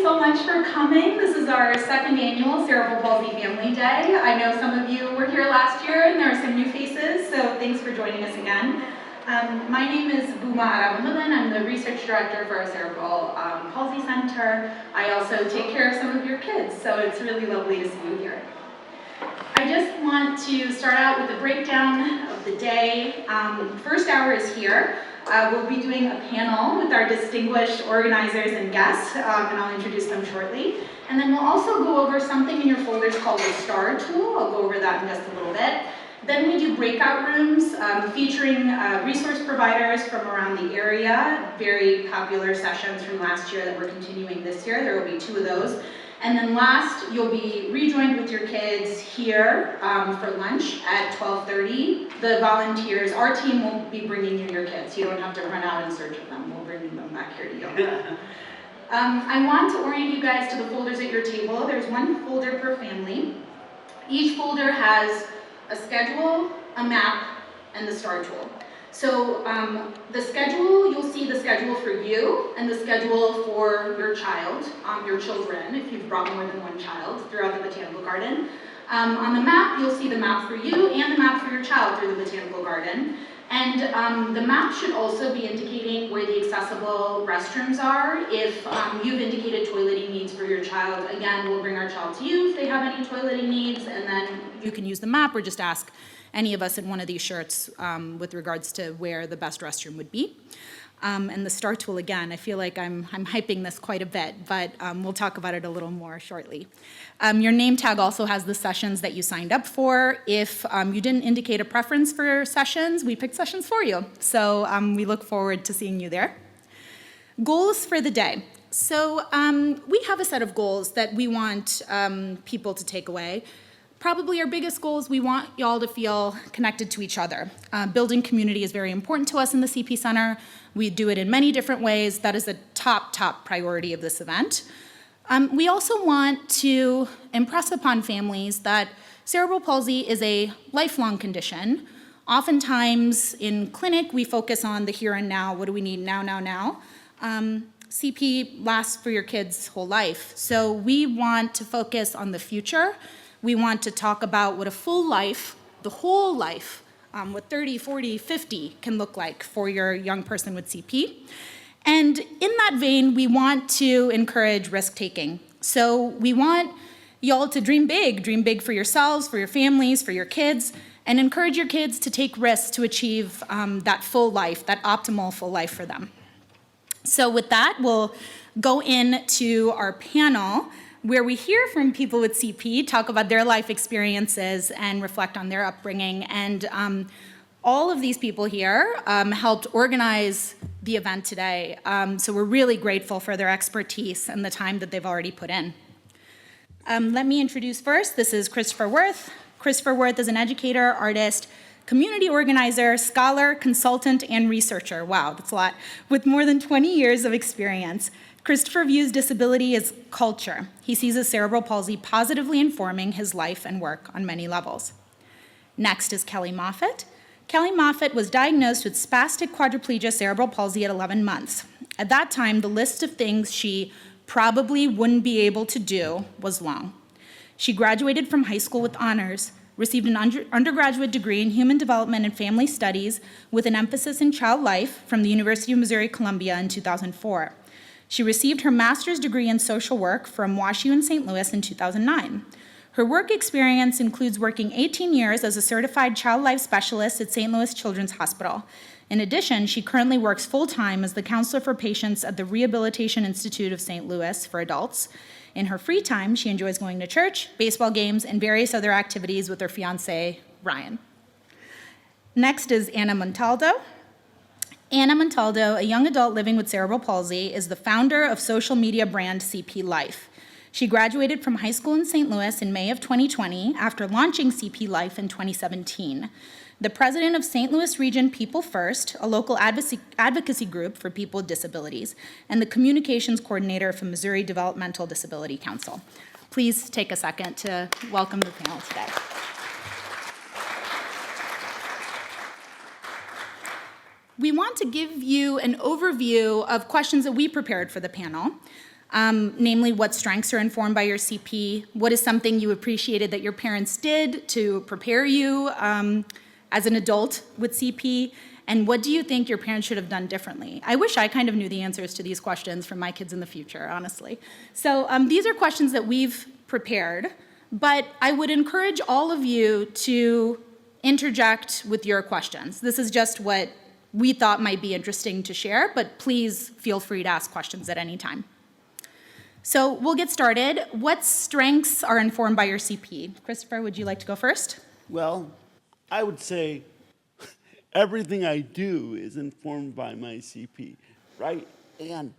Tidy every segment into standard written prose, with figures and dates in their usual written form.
so much for coming. This is our second annual Cerebral Palsy Family Day. I know some of you were here last year and there are some new faces, so thanks for joining us again. My name is Buma Arabamadan. I'm the research director for our Cerebral Palsy Center. I also take care of some of your kids, so it's really lovely to see you here. I just want to start out with a breakdown of the day. First hour is here. We'll be doing a panel with our distinguished organizers and guests, and I'll introduce them shortly. And then we'll also go over something in your folders called the STAR tool. I'll go over that in just a little bit. Then we do breakout rooms featuring resource providers from around the area, very popular sessions from last year that we're continuing this year. There will be 2 of those. And then last, you'll be rejoined with your kids here for lunch at 12:30. The volunteers, our team will be bringing you your kids. You don't have to run out in search of them. We'll bring them back here to you. I want to orient you guys to the folders at your table. There's 1 folder per family. Each folder has a schedule, a map, and the STAR tool. So the schedule, you'll see the schedule for you and the schedule for your child, your children, if you've brought more than 1 child throughout the Botanical Garden. On the map, you'll see the map for you and the map for your child through the Botanical Garden. And the map should also be indicating where the accessible restrooms are. If you've indicated toileting needs for your child, again, we'll bring our child to you if they have any toileting needs, and then you can use the map or just ask any of us in one of these shirts with regards to where the best restroom would be. And the STAR tool, again, I feel like I'm hyping this quite a bit, but we'll talk about it a little more shortly. Your name tag also has the sessions that you signed up for. If you didn't indicate a preference for sessions, we picked sessions for you. So we look forward to seeing you there. Goals for the day. So we have a set of goals that we want people to take away. Probably our biggest goal is we want y'all to feel connected to each other. Building community is very important to us in the CP Center. We do it in many different ways. That is a top priority of this event. We also want to impress upon families that cerebral palsy is a lifelong condition. Oftentimes in clinic, we focus on the here and now. What do we need now? CP lasts for your kids' whole life. So we want to focus on the future. We want to talk about what a full life, the whole life, what 30, 40, 50 can look like for your young person with CP. And in that vein, we want to encourage risk-taking. So we want y'all to dream big for yourselves, for your families, for your kids, and encourage your kids to take risks to achieve that full life, that optimal full life for them. So with that, we'll go into our panel, where we hear from people with CP, talk about their life experiences and reflect on their upbringing. And all of these people here helped organize the event today. So we're really grateful for their expertise and the time that they've already put in. Let me introduce first, this is Christopher Worth. Christopher Worth is an educator, artist, community organizer, scholar, consultant, and researcher. Wow, that's a lot. With more than 20 years of experience. Christopher views disability as culture. He sees his cerebral palsy positively informing his life and work on many levels. Next is Kelly Moffitt. Kelly Moffitt was diagnosed with spastic quadriplegia cerebral palsy at 11 months. At that time, the list of things she probably wouldn't be able to do was long. She graduated from high school with honors, received an undergraduate degree in human development and family studies with an emphasis in child life from the University of Missouri Columbia in 2004. She received her master's degree in social work from WashU in St. Louis in 2009. Her work experience includes working 18 years as a certified child life specialist at St. Louis Children's Hospital. In addition, she currently works full-time as the counselor for patients at the Rehabilitation Institute of St. Louis for adults. In her free time, she enjoys going to church, baseball games, and various other activities with her fiancé, Ryan. Next is Anna Montaldo. Anna Montaldo, a young adult living with cerebral palsy, is the founder of social media brand CP Life. She graduated from high school in St. Louis in May of 2020 after launching CP Life in 2017. The president of St. Louis Region People First, a local advocacy group for people with disabilities, and the communications coordinator for Missouri Developmental Disability Council. Please take a second to welcome the panel today. We want to give you an overview of questions that we prepared for the panel. namely what strengths are informed by your CP, what is something you appreciated that your parents did to prepare you as an adult with CP, and what do you think your parents should have done differently? I wish I kind of knew the answers to these questions for my kids in the future, honestly. So these are questions that we've prepared, but I would encourage all of you to interject with your questions. This is just what we thought might be interesting to share, but please feel free to ask questions at any time. So we'll get started. What strengths are informed by your CP? Christopher, would you like to go first? Well, I would say everything I do is informed by my CP, right? And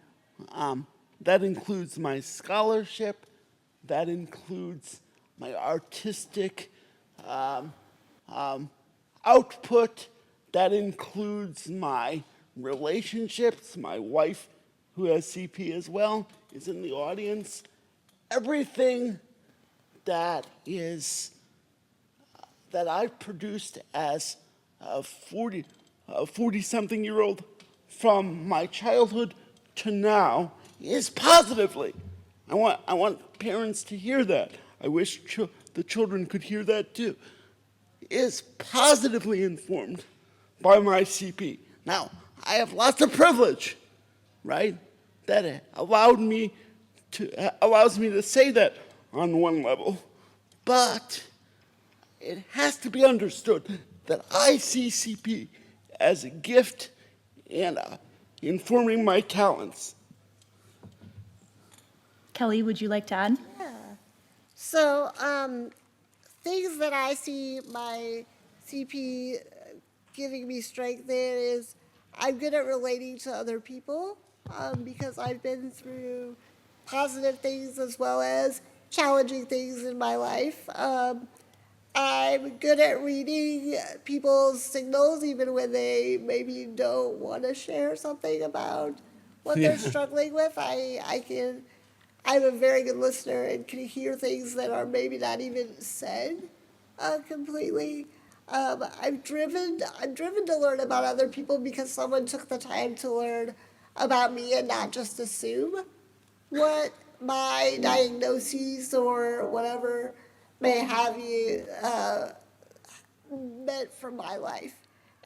that includes my scholarship, that includes my artistic output, that includes my relationships. My wife, who has CP as well, is in the audience. Everything that I've produced as a 40-something-year-old from my childhood to now is positively. I want parents to hear that. I wish the children could hear that too. Is positively informed by my CP. Now, I have lots of privilege, right? That allows me to say that on one level, but it has to be understood that I see CP as a gift and informing my talents. Kelly, would you like to add? Yeah. So, things that I see my CP giving me strength in is I'm good at relating to other people because I've been through positive things as well as challenging things in my life. I'm good at reading people's signals even when they maybe don't want to share something about what they're struggling with. I'm a very good listener and can hear things that are maybe not even said completely. I'm driven to learn about other people because someone took the time to learn about me and not just assume what my diagnoses or whatever may have you meant for my life.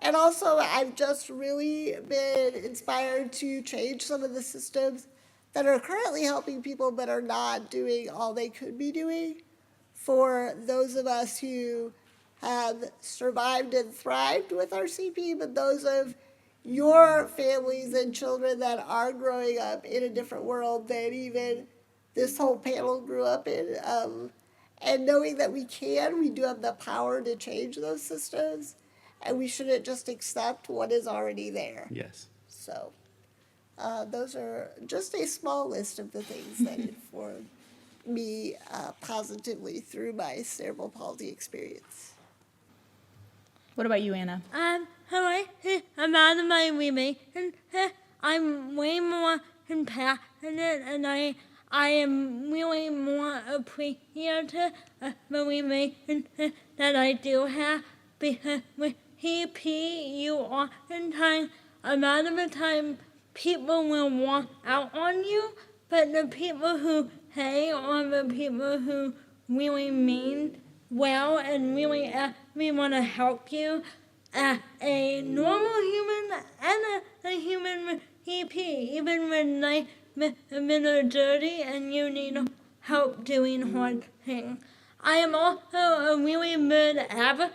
And also, I've just really been inspired to change some of the systems that are currently helping people but are not doing all they could be doing for those of us who have survived and thrived with our CP, but those of your families and children that are growing up in a different world than even this whole panel grew up in. And knowing that we do have the power to change those systems, and we shouldn't just accept what is already there. Yes. So those are just a small list of the things that inform me positively through my cerebral palsy experience. What about you, Anna? Hello, I'm Anna my Remy, and I'm way more compassionate, and I am really more appreciative of the relation that I do have, because with CP, you oftentimes, a lot of the time, people will walk out on you, but the people who say or the people who really mean well and really actually want to help you, a normal human and a human with CP, even when life is a little dirty and you need help doing hard things. I am also a really good advocate.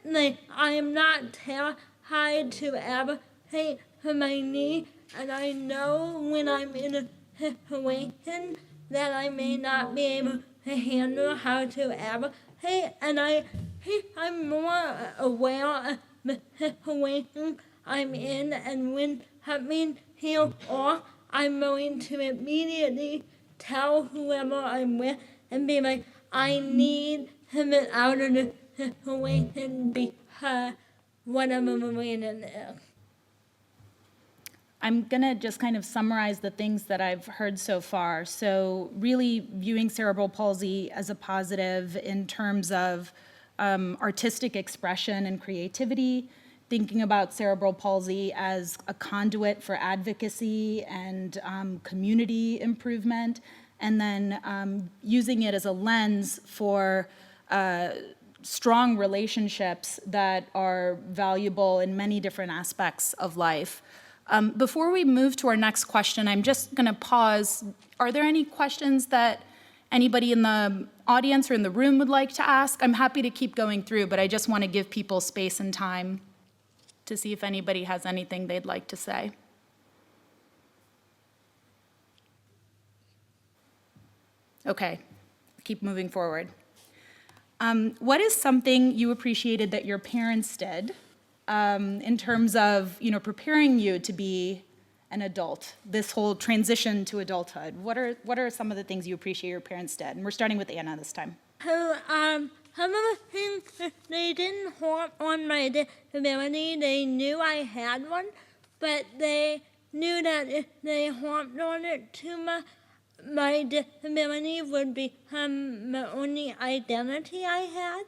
Like, I am not terrified to advocate for my needs, and I know when I'm in a situation that I may not be able to handle how to advocate, and I'm more aware of the situation I'm in, and when something feels off, I'm going to immediately tell whoever I'm with and be like, I need to get out of the situation because whatever the reason is. I'm going to just kind of summarize the things that I've heard so far. So really viewing cerebral palsy as a positive in terms of artistic expression and creativity, thinking about cerebral palsy as a conduit for advocacy and community improvement, and then using it as a lens for strong relationships that are valuable in many different aspects of life. Before we move to our next question, I'm just going to pause. Are there any questions that anybody in the audience or in the room would like to ask? I'm happy to keep going through, but I just want to give people space and time to see if anybody has anything they'd like to say. Okay, keep moving forward. What is something you appreciated that your parents did in terms of, preparing you to be an adult, this whole transition to adulthood? What are some of the things you appreciate your parents did? And we're starting with Anna this time. So, some of the things they didn't harp on my disability. They knew I had one, but they knew that if they harped on it too much, my disability would become the only identity I had,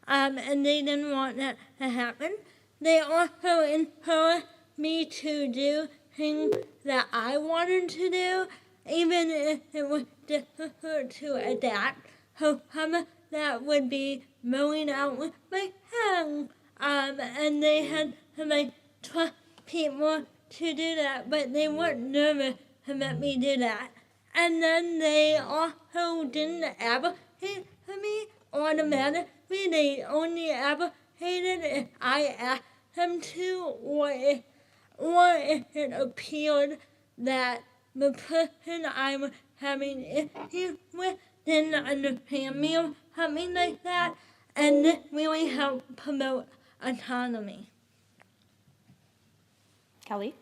and they didn't want that to happen. They also encouraged me to do things that I wanted to do, even if it was difficult to adapt. So some of that would be mowing out with my hands, and they had to trust people to do that, but they weren't nervous to let me do that. And then they also didn't advocate for me automatically. They only advocated if I asked them to, or if it appeared that the person I was having issues with didn't understand me or something like that. And this really helped promote autonomy. Kelly?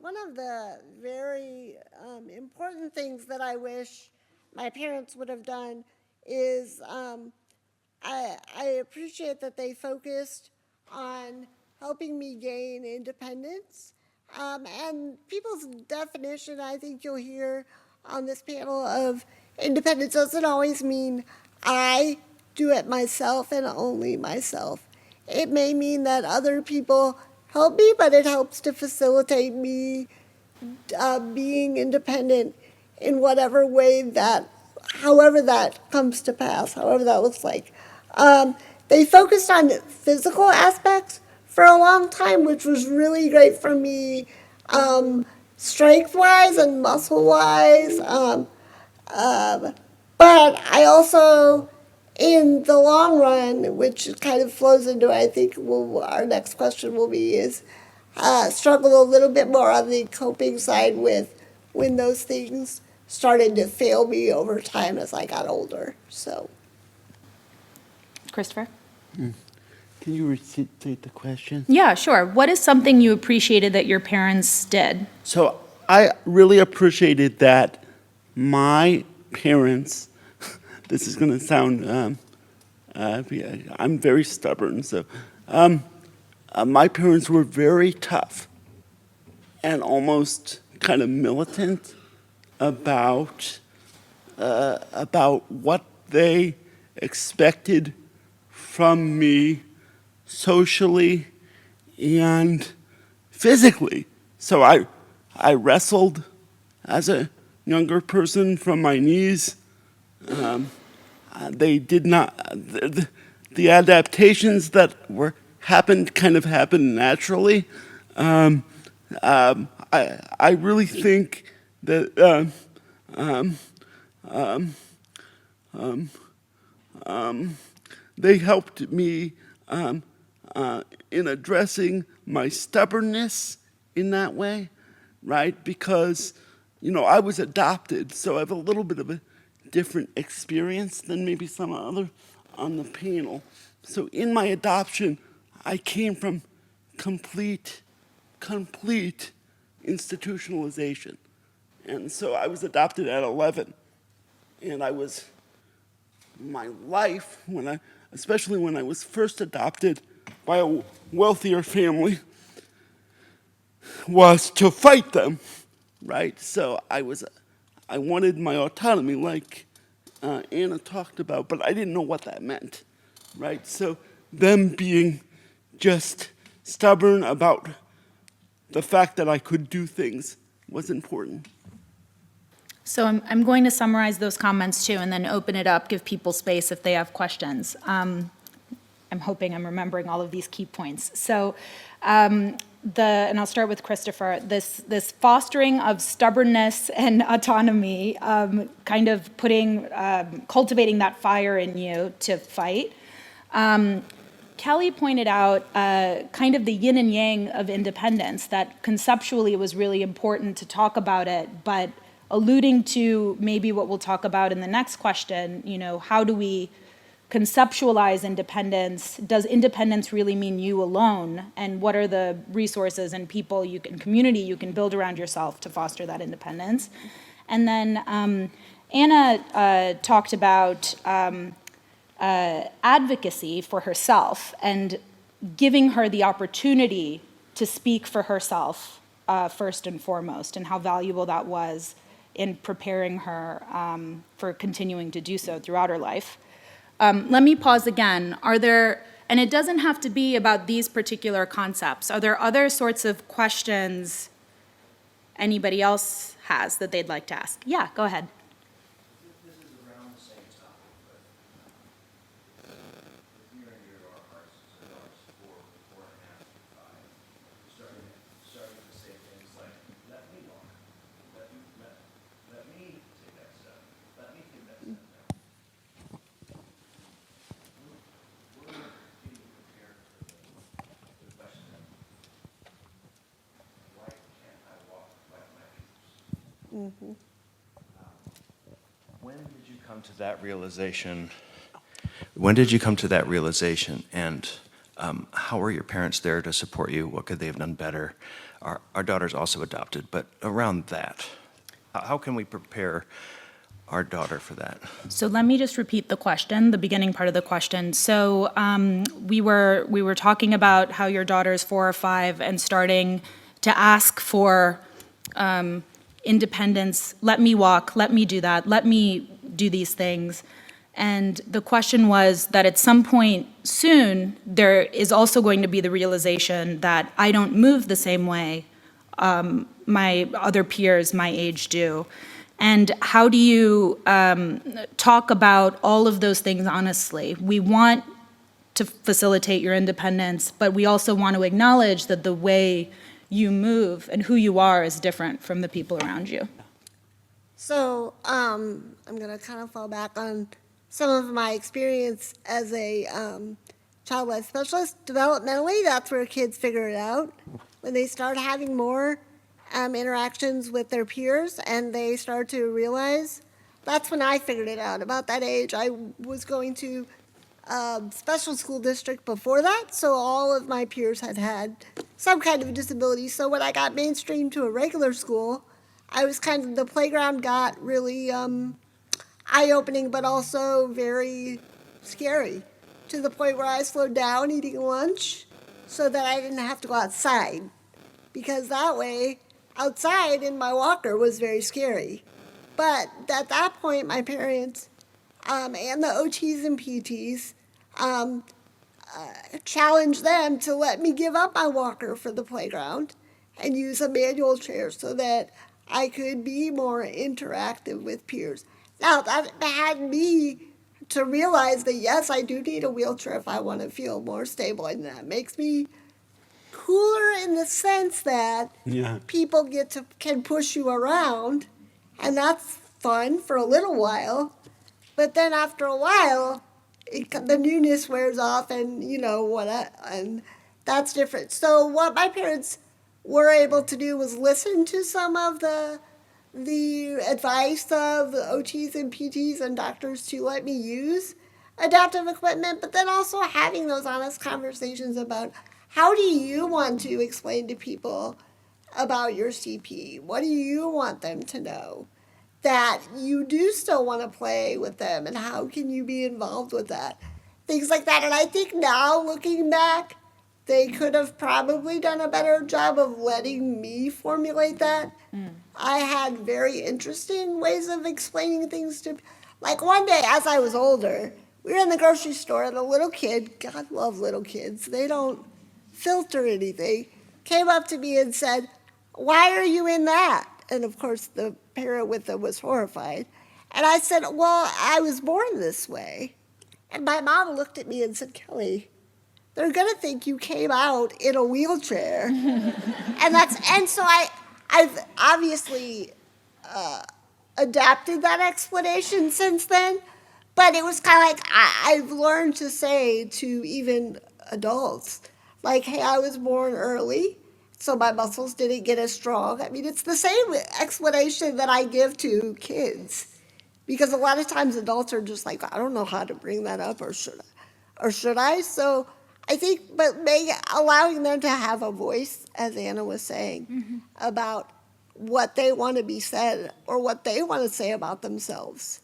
One of the very important things that I wish my parents would have done is I appreciate that they focused on helping me gain independence. And people's definition, I think you'll hear on this panel, of independence doesn't always mean I do it myself and only myself. It may mean that other people help me, but it helps to facilitate me being independent in whatever way that, however that comes to pass, however that looks like. They focused on physical aspects for a long time, which was really great for me, strength-wise and muscle-wise. But I also, in the long run, which kind of flows into, I think, our next question will be, is struggle a little bit more on the coping side with when those things started to fail me over time as I got older. So, Christopher? Can you repeat the question? Yeah, sure. What is something you appreciated that your parents did? So I really appreciated that my parents, this is going to sound, I'm very stubborn, so my parents were very tough and almost kind of militant about what they expected from me socially and physically. So I wrestled as a younger person from my knees. They did not, the adaptations that happened naturally. I really think that they helped me in addressing my stubbornness in that way, right? Because, I was adopted, so I have a little bit of a different experience than maybe some other on the panel. So in my adoption, I came from complete institutionalization. And so I was adopted at 11. And my life, especially when I was first adopted by a wealthier family, was to fight them, right? So I wanted my autonomy, like Anna talked about, but I didn't know what that meant, right? So them being just stubborn about the fact that I could do things was important. So I'm going to summarize those comments too, and then open it up, give people space if they have questions. I'm hoping I'm remembering all of these key points. So, and I'll start with Christopher. This fostering of stubbornness and autonomy, kind of cultivating that fire in you to fight. Kelly pointed out kind of the yin and yang of independence, that conceptually it was really important to talk about it, but alluding to maybe what we'll talk about in the next question, how do we conceptualize independence? Does independence really mean you alone? And what are the resources and people community you can build around yourself to foster that independence? And then Anna talked about advocacy for herself and giving her the opportunity to speak for herself first and foremost, and how valuable that was in preparing her for continuing to do so throughout her life. Let me pause again. And it doesn't have to be about these particular concepts. Are there other sorts of questions anybody else has that they'd like to ask? Yeah, go ahead. This is around the same topic, but near and dear to our hearts is adults 4 and a half, 5, starting to say things like, let me walk, let me take that step, let me take that step now. We're getting prepared for the question of, why can't I walk like my peers? When did you come to that realization? When did you come to that realization? And how were your parents there to support you? What could they have done better? Our daughter's also adopted, but around that, how can we prepare our daughter for that? So let me just repeat the question, the beginning part of the question. So we were talking about how your daughter's 4 or 5 and starting to ask for independence. Let me walk, let me do that, let me do these things. And the question was that at some point soon, there is also going to be the realization that I don't move the same way my other peers my age do. And how do you talk about all of those things honestly? We want to facilitate your independence, but we also want to acknowledge that the way you move and who you are is different from the people around you. So I'm going to kind of fall back on some of my experience as a child life specialist. Developmentally, that's where kids figure it out. When they start having more interactions with their peers and they start to realize, that's when I figured it out. About that age, I was going to special school district before that, so all of my peers had some kind of disability. So when I got mainstreamed to a regular school, I was the playground got really eye-opening, but also very scary, to the point where I slowed down eating lunch so that I didn't have to go outside, because that way, outside in my walker was very scary. But at that point, my parents and the OTs and PTs challenged them to let me give up my walker for the playground and use a manual chair so that I could be more interactive with peers. Now, that had me to realize that, yes, I do need a wheelchair if I want to feel more stable, and that makes me cooler in the sense that people can push you around, and that's fun for a little while. But then after a while, the newness wears off, and and that's different. So what my parents were able to do was listen to some of the advice of the OTs and PTs and doctors to let me use adaptive equipment, but then also having those honest conversations about, how do you want to explain to people about your CP? What do you want them to know? That you do still want to play with them, and how can you be involved with that? Things like that. And I think now, looking back, they could have probably done a better job of letting me formulate that. I had very interesting ways of explaining things to, like one day as I was older, we were in the grocery store and a little kid, God love little kids, they don't filter anything, came up to me and said, "Why are you in that?" And of course, the parent with them was horrified. And I said, "Well, I was born this way." And my mom looked at me and said, "Kelly, they're going to think you came out in a wheelchair." And so I've obviously adapted that explanation since then. But it was kind of like I've learned to say to even adults, like, "Hey, I was born early, so my muscles didn't get as strong." I mean, it's the same explanation that I give to kids, because a lot of times adults are just like, "I don't know how to bring that up, or should I?" So I think, but allowing them to have a voice, as Anna was saying, about what they want to be said or what they want to say about themselves.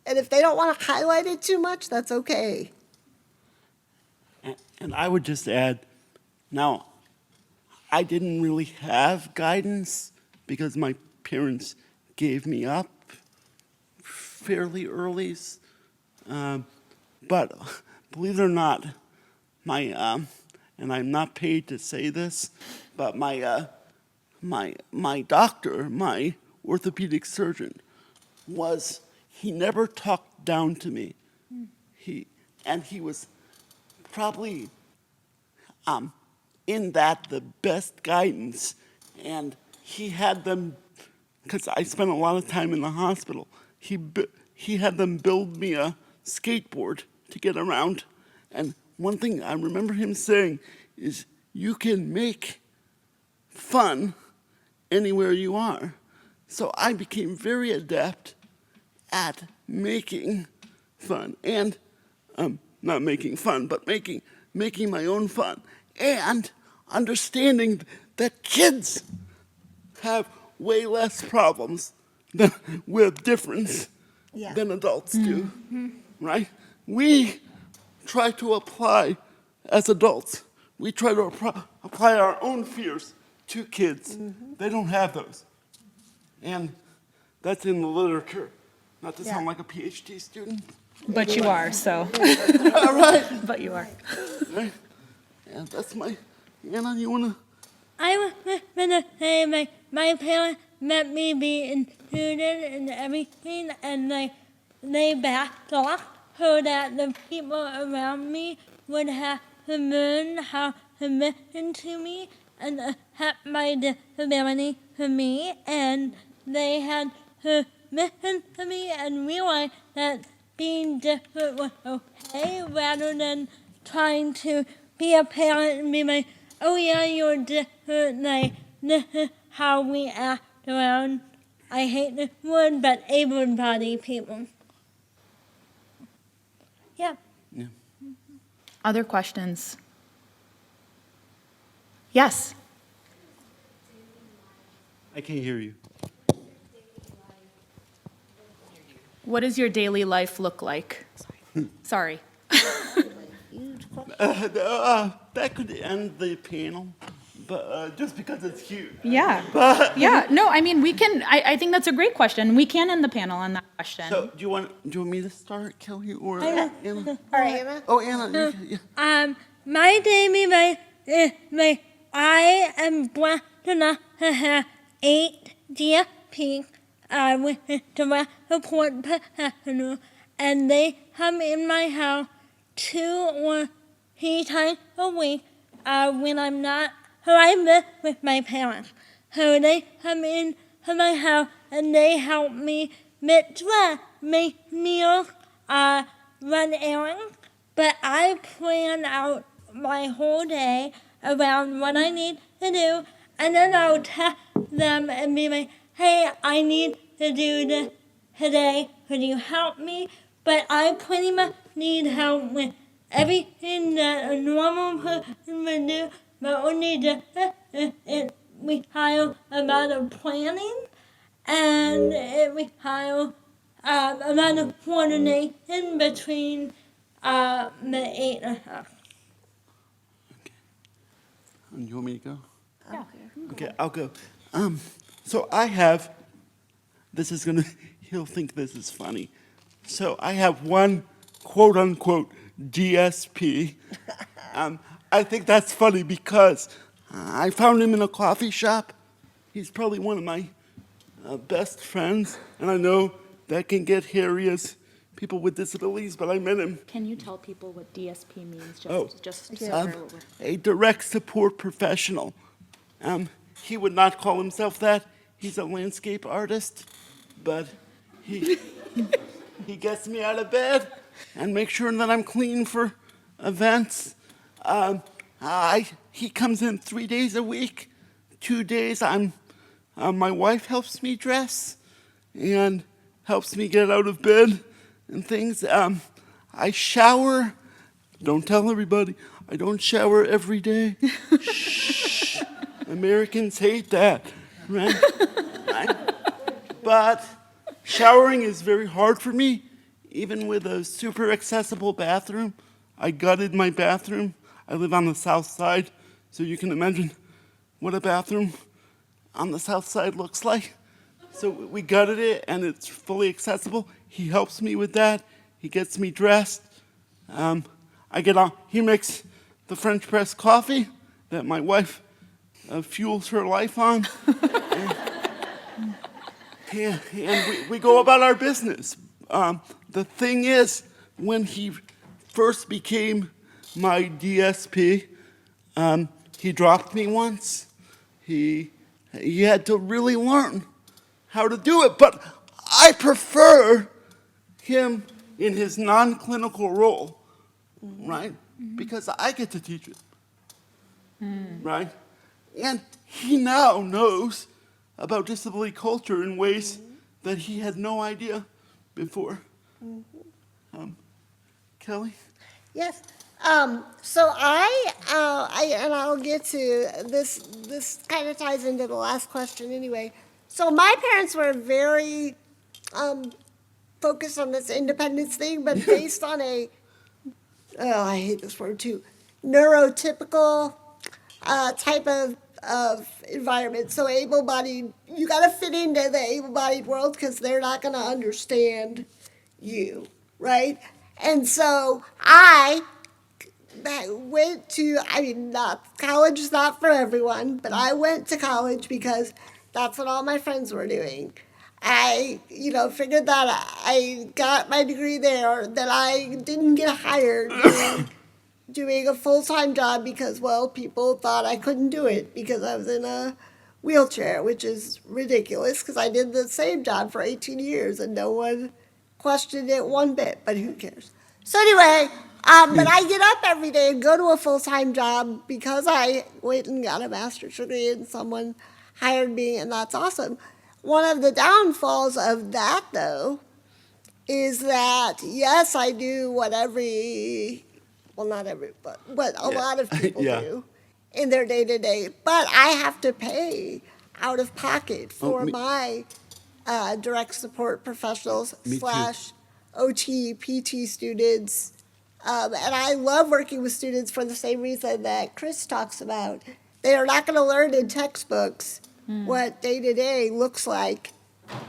And if they don't want to highlight it too much, that's okay. And I would just add, now, I didn't really have guidance because my parents gave me up fairly early. But believe it or not, and I'm not paid to say this, but my doctor, my orthopedic surgeon, he never talked down to me. He was probably in that the best guidance, and he had them, because I spent a lot of time in the hospital, he had them build me a skateboard to get around. And one thing I remember him saying is, "You can make fun anywhere you are." So I became very adept at making fun, and not making fun, but making my own fun, and understanding that kids have way less problems with difference than adults do, right? We try to apply, as adults, we try to apply our own fears to kids. They don't have those. And that's in the literature. Not to sound like a PhD student. But you are, so. All right. But you are. Right. And that's Anna, you want to? I was gonna say my parents let me be included in everything, and they backed off so that the people around me would have to learn how to listen to me and accept my disability for me, and they had to listen to me and realize that being different was okay, rather than trying to be a parent and be like, "Oh yeah, you're different, like, this is how we act around," I hate this word, but able-bodied people. Yeah. Other questions? Yes. I can't hear you. What does your daily life look like? Sorry. That could end the panel, but just because it's huge. Yeah. Yeah. No, I mean, we can, I think that's a great question. We can end the panel on that question. So do you want me to start, Kelly, or Anna? All right, Anna? Oh, Anna. Yeah. My daily life is like, I am blessed enough to have 8 GSPs with direct support professionals, and they come in my house 2 or 3 times a week when I'm not, so I live with my parents. So they come in to my house and they help me make meals, run errands, but I plan out my whole day around what I need to do, and then I'll text them and be like, "Hey, I need to do this today, could you help me?" But I pretty much need help with everything that a normal person would do, but only just it requires a lot of planning, and it requires a lot of coordination between the 8 of us. You want me to go? Yeah. Okay, I'll go. So I have, he'll think this is funny. So I have one quote unquote DSP. I I think that's funny because I found him in a coffee shop. He's probably one of my best friends, and I know that can get hairy as people with disabilities, but I met him. Can you tell people what DSP means, just so Um, we're- a direct support professional. He would not call himself that. He's a landscape artist, but he gets me out of bed and makes sure that I'm clean for events. He comes in 3 days a week. 2 days my wife helps me dress and helps me get out of bed and things. I shower. Don't tell everybody. I don't shower every day. Shh. Americans hate that, right? Right? But showering is very hard for me, even with a super accessible bathroom. I gutted my bathroom. I live on the south side, so you can imagine what a bathroom on the south side looks like. So we gutted it, and it's fully accessible. He helps me with that. He gets me dressed. I get on. He makes the French press coffee that my wife fuels her life on. and we go about our business. The thing is, when he first became my DSP, he dropped me once. He had to really learn how to do it, but I prefer him in his non-clinical role, right? Because I get to teach it, right? And he now knows about disability culture in ways that he had no idea before. Kelly? Yes. So and I'll get to this. This kind of ties into the last question anyway. So my parents were very focused on this independence thing, but based on I hate this word too, neurotypical type of environment. So able-bodied, you got to fit into the able-bodied world because they're not going to understand you, right? And so I went to, college is not for everyone, but I went to college because that's what all my friends were doing. I, figured that I got my degree there, that I didn't get hired doing a full-time job because, well, people thought I couldn't do it because I was in a wheelchair, which is ridiculous because I did the same job for 18 years and no one questioned it one bit, but who cares? So anyway, but I get up every day and go to a full-time job because I went and got a master's degree and someone hired me, and that's awesome. One of the downfalls of that, though, is that, yes, I do what not every, but what a lot of people do in their day-to-day, but I have to pay out of pocket for my direct support professionals / OT, PT students. And I love working with students for the same reason that Chris talks about. They are not going to learn in textbooks what day-to-day looks like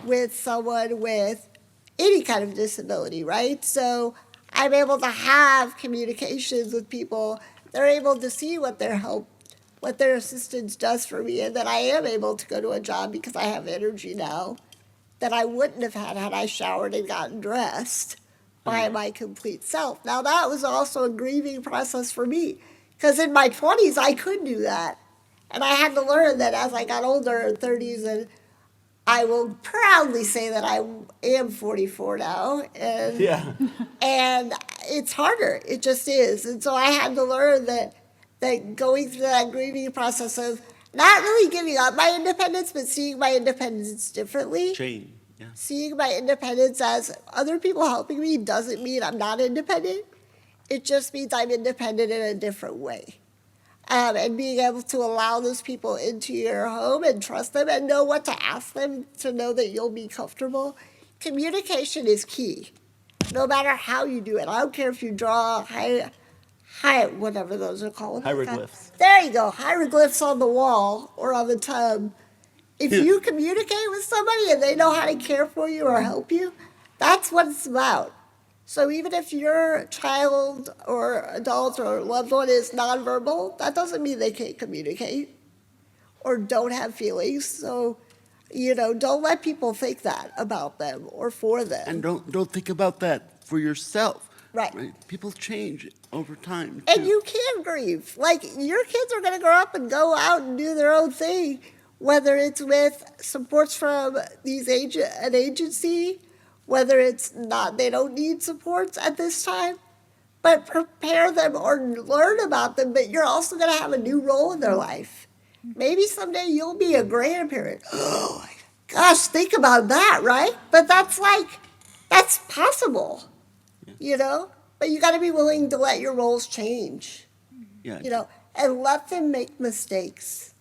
with someone with any kind of disability, right? So I'm able to have communications with people. They're able to see what their assistance does for me, and that I am able to go to a job because I have energy now that I wouldn't have had I showered and gotten dressed by my complete self. Now, that was also a grieving process for me, because in my 20s, I could do that. And I had to learn that as I got older, 30s, and I will proudly say that I am 44 now. And it's harder. It just is. And so I had to learn that going through that grieving process of not really giving up my independence, but seeing my independence differently. Seeing my independence as other people helping me doesn't mean I'm not independent. It just means I'm independent in a different way. And being able to allow those people into your home and trust them and know what to ask them to know that you'll be comfortable. Communication is key, no matter how you do it. I don't care if you draw whatever those are called. Hieroglyphs. There you go, hieroglyphs on the wall or on the tub. If you communicate with somebody and they know how to care for you or help you, that's what it's about. So even if your child or adult or loved one is nonverbal, that doesn't mean they can't communicate or don't have feelings. So, don't let people think that about them or for them. And don't think about that for yourself. Right. People change over time, And too. you can grieve. Like, your kids are going to grow up and go out and do their own thing, whether it's with supports from an agency, whether it's not, they don't need supports at this time, but prepare them or learn about them. But you're also going to have a new role in their life. Maybe someday you'll be a grandparent. Oh, gosh, think about that, right? But that's possible, But you got to be willing to let your roles change, Yeah. and let them make mistakes.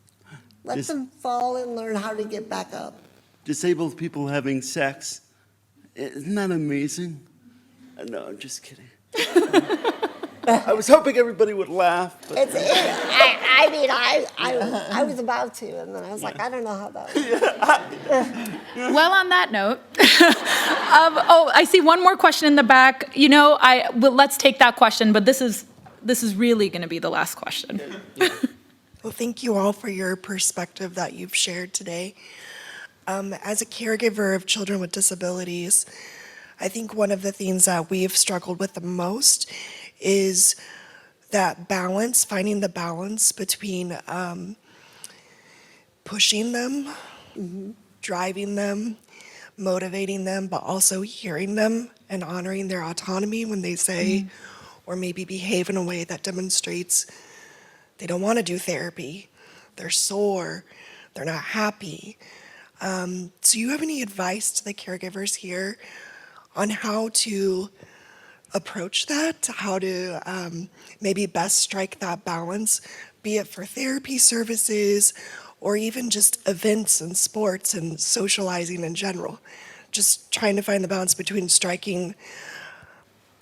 Let Dis- them fall and learn how to get back up. Disabled people having sex. Isn't that amazing? No, I'm just kidding. I was hoping everybody would laugh, but I was about to, and then I was like, I don't know how that works. Well, on that note, I see one more question in the back. Let's take that question, but this is really going to be the last question. Well, thank you all for your perspective that you've shared today. As a caregiver of children with disabilities, I think one of the things that we've struggled with the most is that balance, finding the balance between pushing them, driving them, motivating them, but also hearing them and honoring their autonomy when they say or maybe behave in a way that demonstrates they don't want to do therapy, they're sore, they're not happy. Do you have any advice to the caregivers here on how to approach that, how to maybe best strike that balance, be it for therapy services or even just events and sports and socializing in general? Just trying to find the balance between striking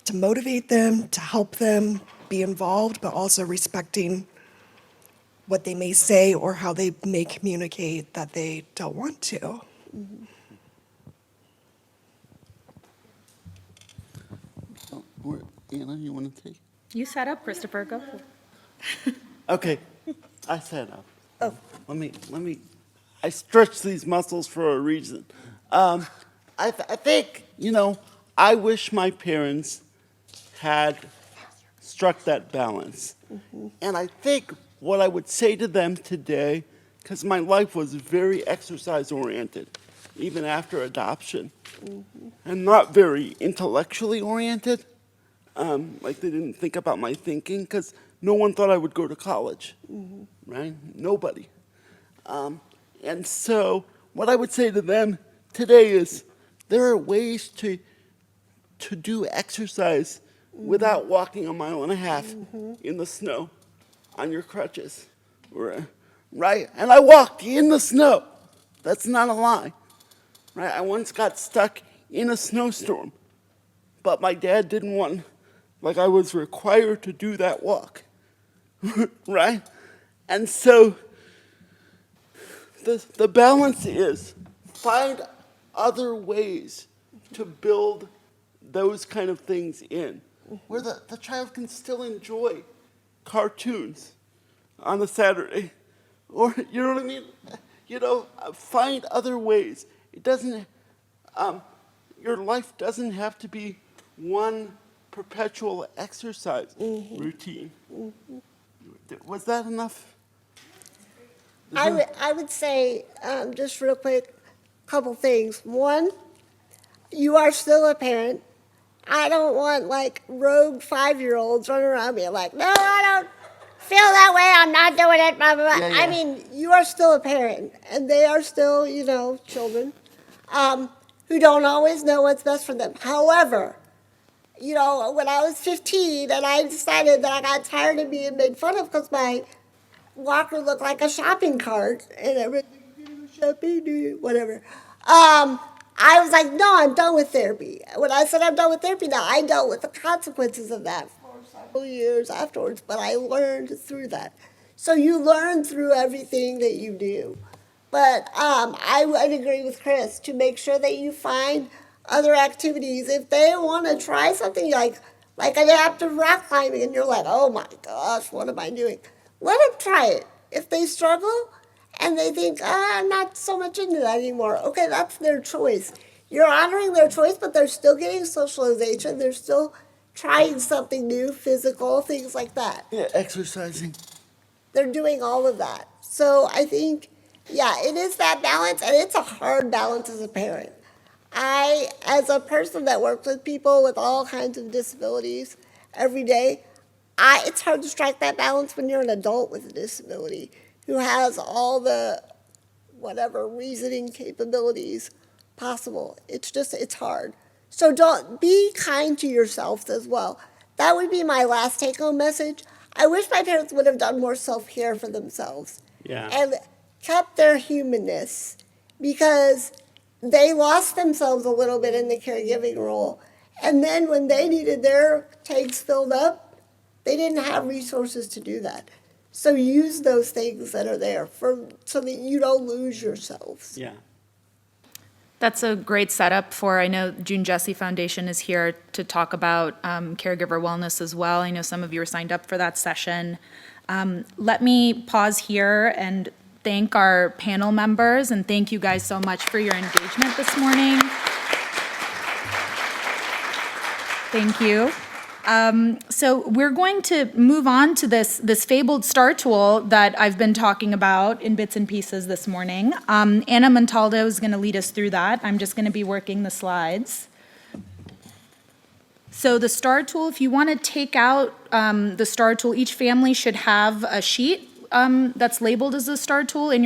to motivate them, to help them be involved, but also respecting what they may say or how they may communicate that they don't want to. Anna, you want to take? You set up, Christopher. Go for it. Okay, I set up. Let me. I stretch these muscles for a reason. I think I wish my parents had struck that balance, and I think what I would say to them today, because my life was very exercise oriented, even after adoption, and not very intellectually oriented. Like they didn't think about my thinking, because no one thought I would go to college, right? Nobody. And so what I would say to them today is there are ways to do exercise without walking 1.5 miles in the snow on your crutches, right? And I walked in the snow. That's not a lie, right? I once got stuck in a snowstorm, but my dad didn't want, like I was required to do that walk, right? And so the balance is find other ways to build those kind of things in, where the child can still enjoy cartoons on a Saturday, or you know what I mean? Find other ways. It doesn't. Your life doesn't have to be one perpetual exercise routine. Was that enough? I would say, just real quick, a couple things. One, you are still a parent. I don't want rogue 5-year-olds running around being like, no, I don't feel that way, I'm not doing it, blah, blah, blah. Yeah. I mean, you are still a parent, and they are still, children who don't always know what's best for them. However, when I was 15 and I decided that I got tired of being made fun of because my walker looked like a shopping cart and everything, shopping, whatever. I was like, no, I'm done with therapy. When I said I'm done with therapy now, I dealt with the consequences of that for several years afterwards, but I learned through that. So you learn through everything that you do. But I would agree with Chris to make sure that you find other activities. If they want to try something like adaptive rock climbing, and you're like, oh my gosh, what am I doing? Let them try it. If they struggle and they think, I'm not so much into that anymore, okay, that's their choice. You're honoring their choice, but they're still getting socialization. They're still trying something new, physical, things like that. Yeah, exercising. They're doing all of that. So I think, yeah, it is that balance, and it's a hard balance as a parent. As a person that works with people with all kinds of disabilities every day, it's hard to strike that balance when you're an adult with a disability who has all the whatever reasoning capabilities possible. It's hard. So don't be kind to yourselves as well. That would be my last take-home message. I wish my parents would have done more self-care for themselves. Yeah. And kept their humanness, because they lost themselves a little bit in the caregiving role. And then when they needed their tanks filled up, they didn't have resources to do that. So use those things that are there so that you don't lose yourselves. Yeah. That's a great setup for, I know June Jesse Foundation is here to talk about caregiver wellness as well. I know some of you are signed up for that session. Let me pause here and thank our panel members, and thank you guys so much for your engagement this morning. Thank you. So we're going to move on to this fabled STAR tool that I've been talking about in bits and pieces this morning. Anna Montaldo is going to lead us through that. I'm just going to be working the slides. So the STAR tool, if you want to take out the STAR tool, each family should have a sheet that's labeled as a STAR tool in your